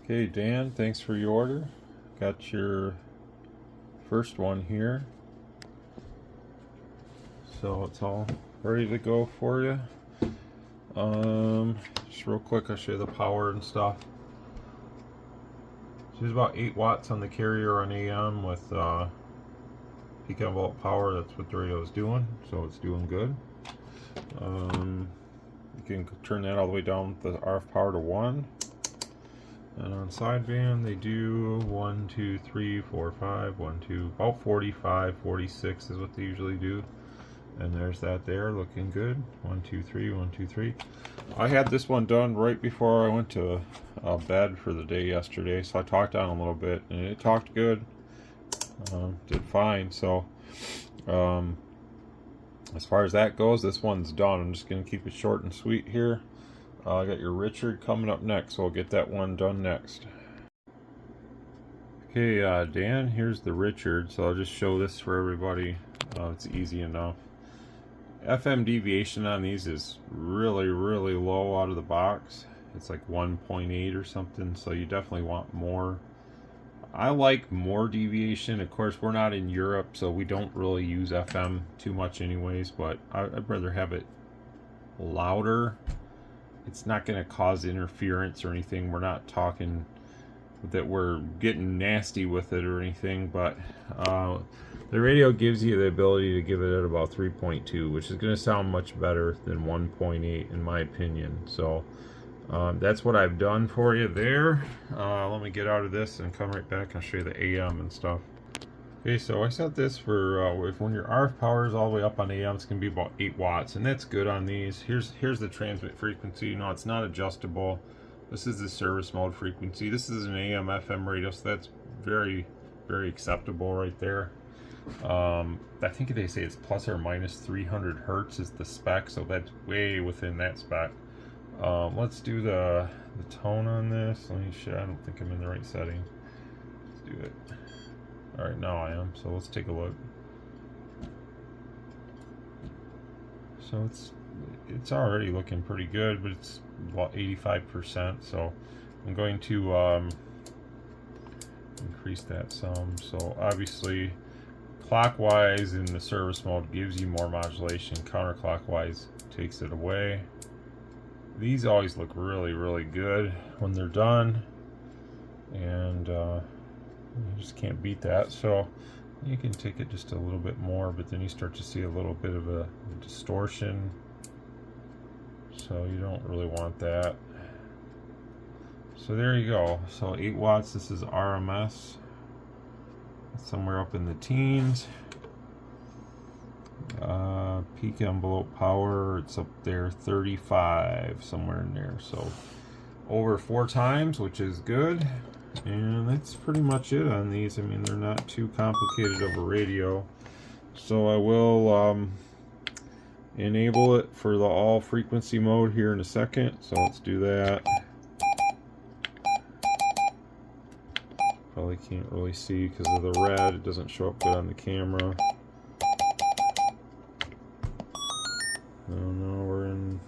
Okay, Dan, thanks for your order. Got your first one here. So it's all ready to go for you. Just real quick, I'll show you the power and stuff. So there's about 8 watts on the carrier on AM with peak envelope power. That's what the radio is doing, so it's doing good. You can turn that all the way down with the RF power to 1. And on sideband, they do 1, 2, 3, 4, 5, 1, 2, about 45, 46 is what they usually do. And there's that there, looking good. 1, 2, 3, 1, 2, 3. I had this one done right before I went to bed for the day yesterday, so I talked on a little bit, and it talked good. Did fine. So, as far as that goes, this one's done. I'm just going to keep it short and sweet here. I got your Richard coming up next, so we'll get that one done next. Okay, Dan, here's the Richard, so I'll just show this for everybody. It's easy enough. FM deviation on these is really, really low out of the box. It's like 1.8 or something, so you definitely want more. I like more deviation. Of course, we're not in Europe, so we don't really use FM too much anyways, but I'd rather have it louder. It's not going to cause interference or anything. We're not talking that we're getting nasty with it or anything, but the radio gives you the ability to give it at about 3.2, which is going to sound much better than 1.8 in my opinion. So that's what I've done for you there. Let me get out of this and come right back and I'll show you the AM and stuff. Okay, so I set this for when your RF power is all the way up on AM, it's going to be about 8 watts, and that's good on these. Here's the transmit frequency. No, it's not adjustable. This is the service mode frequency. This is an AM FM radio, so that's very, very acceptable right there. I think they say it's plus or minus 300 hertz is the spec, so that's way within that spec. Let's do the tone on this. Let me show. I don't think I'm in the right setting. Let's do it. Alright, now I am, so let's take a look. So it's already looking pretty good, but it's about 85%, so I'm going to increase that some. So obviously clockwise in the service mode gives you more modulation, counterclockwise takes it away. These always look really, really good when they're done, and you just can't beat that. So you can take it just a little bit more, but then you start to see a little bit of a distortion, so you don't really want that. So there you go. So 8 watts, this is RMS, somewhere up in the teens. Peak envelope power, it's up there 35, somewhere in there, so over 4 times, which is good. And that's pretty much it on these. I mean, they're not too complicated of a radio. So I will enable it for the all frequency mode here in a second. So let's do that. Probably can't really see because of the red. It doesn't show up good on the camera. No, we're in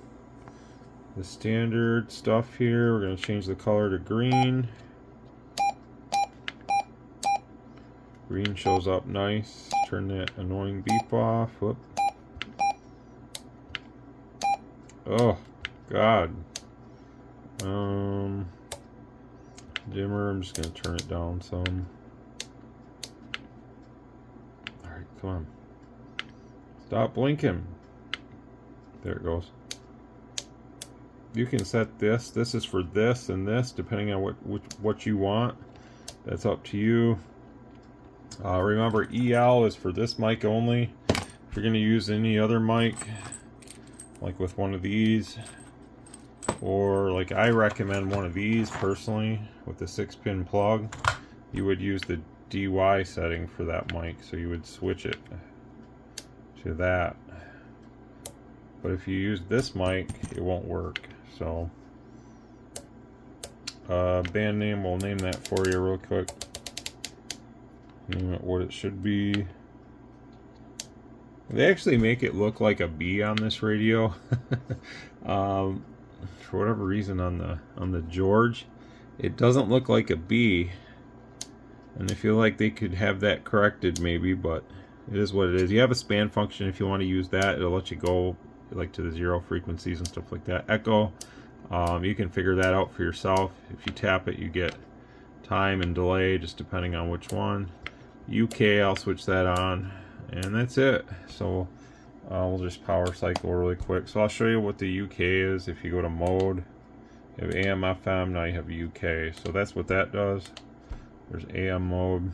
the standard stuff here. We're going to change the color to green. Green shows up nice. Turn that annoying beep off. Whoop. Oh, God. Dimmer. I'm just going to turn it down some. Alright, come on. Stop blinking. There it goes. You can set this. This is for this and this, depending on what you want. That's up to you. Remember, EL is for this mic only. If you're going to use any other mic, like with one of these, or like I recommend one of these personally with the 6-pin plug, you would use the DY setting for that mic. So you would switch it to that. But if you use this mic, it won't work. So, band name, we'll name that for you real quick. Name it what it should be. They actually make it look like a B on this radio. For whatever reason on the George, It doesn't look like a B, and I feel like they could have that corrected maybe, but it is what it is. You have a span function if you want to use that. It'll let you go like to the 0 frequencies and stuff like that. Echo, you can figure that out for yourself. If you tap it, you get time and delay, just depending on which one. UK, I'll switch that on, and that's it. So we'll just power cycle really quick. So I'll show you what the UK is. If you go to mode, you have AM, FM, now you have UK. So that's what that does. There's AM mode.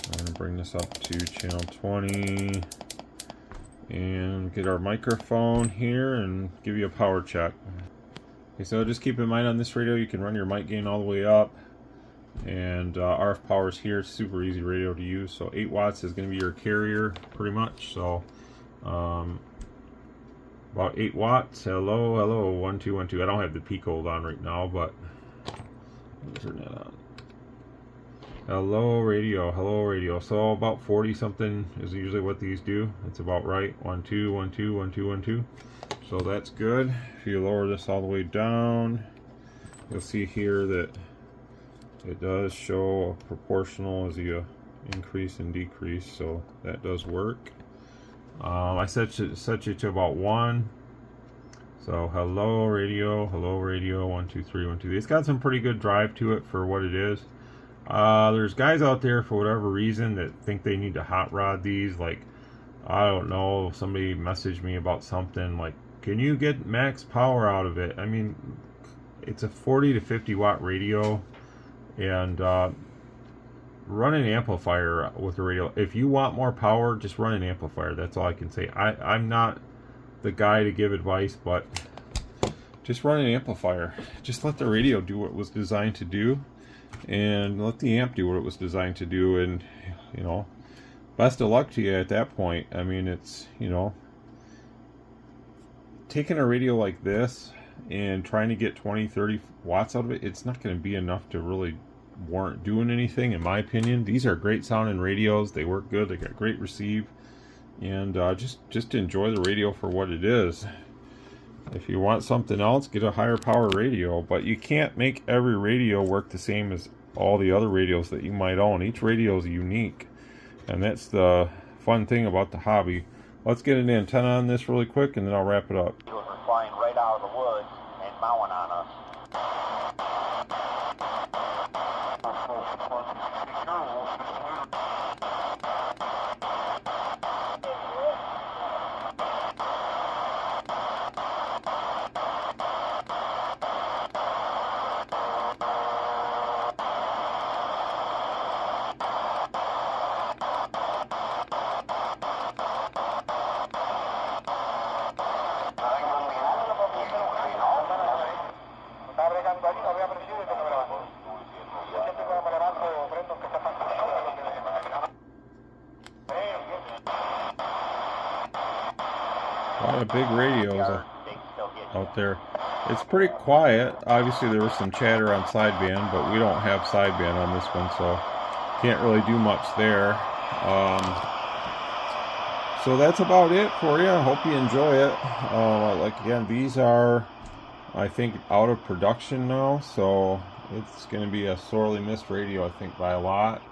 I'm going to bring this up to channel 20 and get our microphone here and give you a power check. Okay, so just keep in mind on this radio you can run your mic gain all the way up, and RF power's here. Super easy radio to use. So 8 watts is going to be your carrier pretty much. So about 8 watts. Hello, hello, 1 2 1 2. I don't have the peak hold on right now, but let me turn that on. Hello radio, hello radio. So about 40 something is usually what these do. It's about right. 1 2 1 2 1 2 1 2. So that's good. If you lower this all the way down, you'll see here that it does show a proportional as you increase and decrease. So that does work. I set you to about 1. So hello radio, 1 2 3 1 2. It's got some pretty good drive to it for what it is. There's guys out there for whatever reason that think they need to hot rod these. Like, I don't know, somebody messaged me about something like, can you get max power out of it? I mean, it's a 40 to 50 watt radio, and run an amplifier with a radio. If you want more power, just run an amplifier. That's all I can say. I'm not the guy to give advice, but just run an amplifier. Just let the radio do what it was designed to do, and let the amp do what it was designed to do, and you know, best of luck to you at that point. I mean, it's, you know, taking a radio like this and trying to get 20-30 watts out of it, it's not going to be enough to really warrant doing anything, in my opinion. These are great sounding radios. They work good. They got great receive, and just enjoy the radio for what it is. If you want something else, get a higher power radio, but you can't make every radio work the same as all the other radios that you might own. Each radio is unique, and that's the fun thing about the hobby. Let's get an antenna on this really quick, and then I'll wrap it up. It was flying right out of the woods and mowing on us. A lot of big radios out there. It's pretty quiet. Obviously there was some chatter on sideband, but we don't have sideband on this one, so can't really do much there. So that's about it for you. I hope you enjoy it. Like, again, these are, I think, out of production now, so it's going to be a sorely missed radio, I think, by a lot.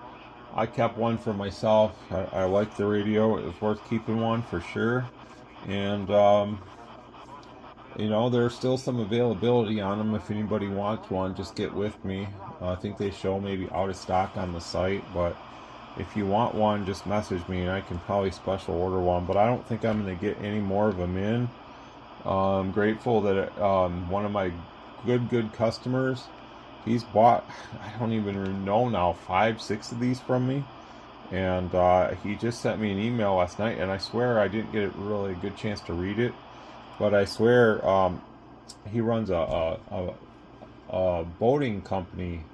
I kept one for myself. I like the radio. It was worth keeping one for sure. And you know, there's still some availability on them. If anybody wants one, just get with me. I think they show maybe out of stock on the site, but if you want one, just message me and I can probably special order one. But I don't think I'm going to get any more of them in. I'm grateful that one of my good customers, he's bought, I don't even know now, 5-6 of these from me. And he just sent me an email last night, and I swear I didn't get a really good chance to read it, but I swear he runs a boating company,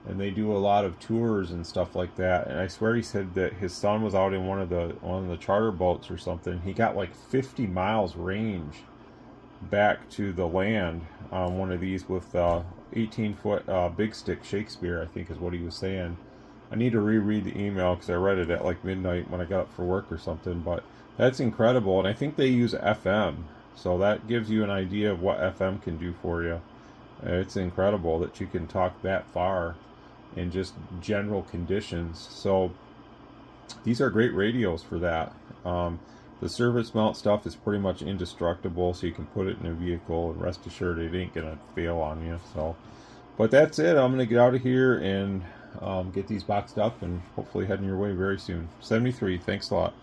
and they do a lot of tours and stuff like that. And I swear he said that his son was out in one of the charter boats or something. He got like 50 miles range back to the land on one of these with 18-foot big stick Shakespeare, I think is what he was saying. I need to reread the email because I read it at like midnight when I got up for work or something, but that's incredible. And I think they use FM, so that gives you an idea of what FM can do for you. It's incredible that you can talk that far in just general conditions. So these are great radios for that. The service mount stuff is pretty much indestructible, so you can put it in a vehicle and rest assured it ain't gonna fail on you. So, but that's it. I'm gonna get out of here and get these boxed up and hopefully heading your way very soon. 73. Thanks a lot.